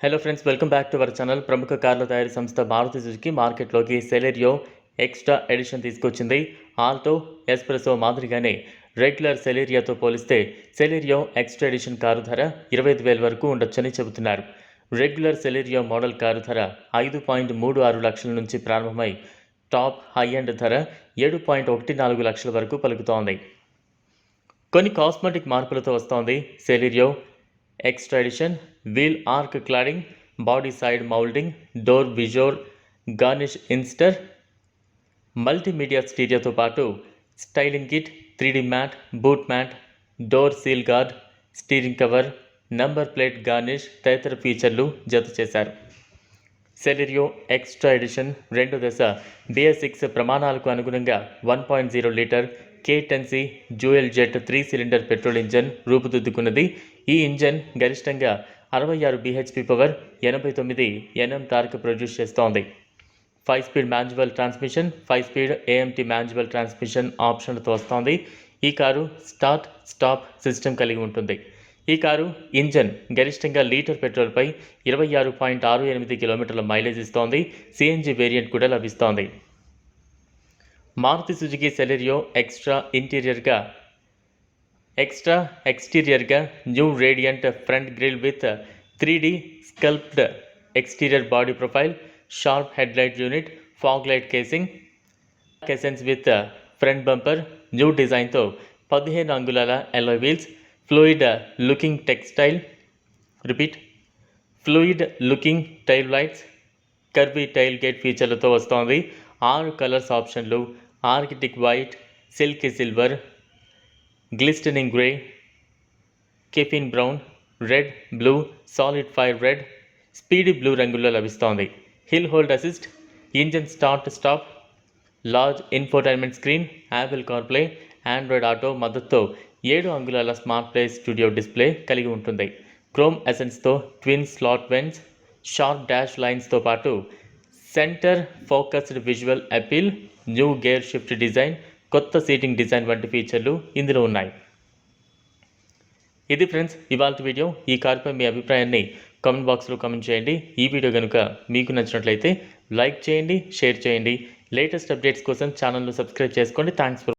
Hello friends, welcome back to our channel. ప్రముఖ కార్ల తయారీ సంస్థ మారుతి సుజుకి మార్కెట్లోకి సెలెరియో ఎక్స్ట్రా ఎడిషన్ తీసుకొచ్చింది. ఆల్టో, ఎస్ప్రెసో మాదిరిగానే రెగ్యులర్ సెలెరియాతో పోలిస్తే సెలెరియో ఎక్స్ట్రా ఎడిషన్ కారు ధర 25,000 వరకు ఉండొచ్చని చెబుతున్నారు. రెగ్యులర్ సెలెరియో మోడల్ కారు ధర 5.36 లక్షల నుంచి ప్రారంభమై టాప్ హై ఎండ్ ధర 7.14 లక్షల వరకు పలుకుతోంది. కొన్ని కాస్మెటిక్ మార్పులతో వస్తోంది Celerio extra edition. Wheel arch cladding, body side moulding, door visor garnish insert, multimedia స్టీరియోతో పాటు styling kit, 3D mat, boot mat, door sill guard, steering cover, number plate garnish తదితర ఫీచర్లు జత చేశారు. సెలెరియో ఎక్స్ట్రా ఎడిషన్ 2 దశ BS6 ప్రమాణాలకు అనుగుణంగా 1.0 litre K10C dual jet 3 cylinder petrol engine రూపుదిద్దుకున్నది. ఈ ఇంజన్ గరిష్టంగా 66 bhp power, 89 Nm torque produce చేస్తోంది. 5 speed manual transmission, 5 speed AMT manual transmission ఆప్షన్లతో వస్తోంది. ఈ కారు స్టార్ట్ స్టాప్ సిస్టమ్ కలిగి ఉంటుంది. ఈ కారు ఇంజన్ గరిష్టంగా లీటర్ పెట్రోల్పై 26.68 కిలోమీటర్ల మైలేజ్ ఇస్తోంది. CNG వేరియంట్ కూడా లభిస్తోంది. మారుతి సుజుకి సెలెరియో ఎక్స్టీరియర్గా new radiant front grille with 3D sculpted exterior body profile, sharp headlight unit, fog light casing, essence with front bumper, new డిజైన్తో 15 అంగుళాల alloy wheels, fluid looking tail lights, curvy tail gate ఫీచర్లతో వస్తోంది. 6 colours ఆప్షన్లు: arctic white, silky silver, glistening grey, caffeine brown, red, blue, solid fire red, speedy blue రంగుల్లో లభిస్తోంది. Hill hold assist, engine start stop, large infotainment screen, Apple CarPlay, Android auto మద్దతుతో 7 అంగుళాల smart play studio display కలిగి ఉంటుంది. Chrome ఎసెన్స్తో twin slot vents, sharp dash లైన్స్తో పాటు centre focused visual appeal, new gear shift design, కొత్త seating design వంటి ఫీచర్లు ఇందులో ఉన్నాయి. ఇది ఫ్రెండ్స్ ఇవాల్టి వీడియో. ఈ కారుపై మీ అభిప్రాయాన్ని కామెంట్ బాక్స్లో కామెంట్ చేయండి. ఈ వీడియో కనుక మీకు నచ్చినట్లయితే లైక్ చేయండి, షేర్ చేయండి. లేటెస్ట్ అప్డేట్స్ కోసం ఛానల్ను సబ్స్క్రైబ్ చేసుకోండి. Thanks for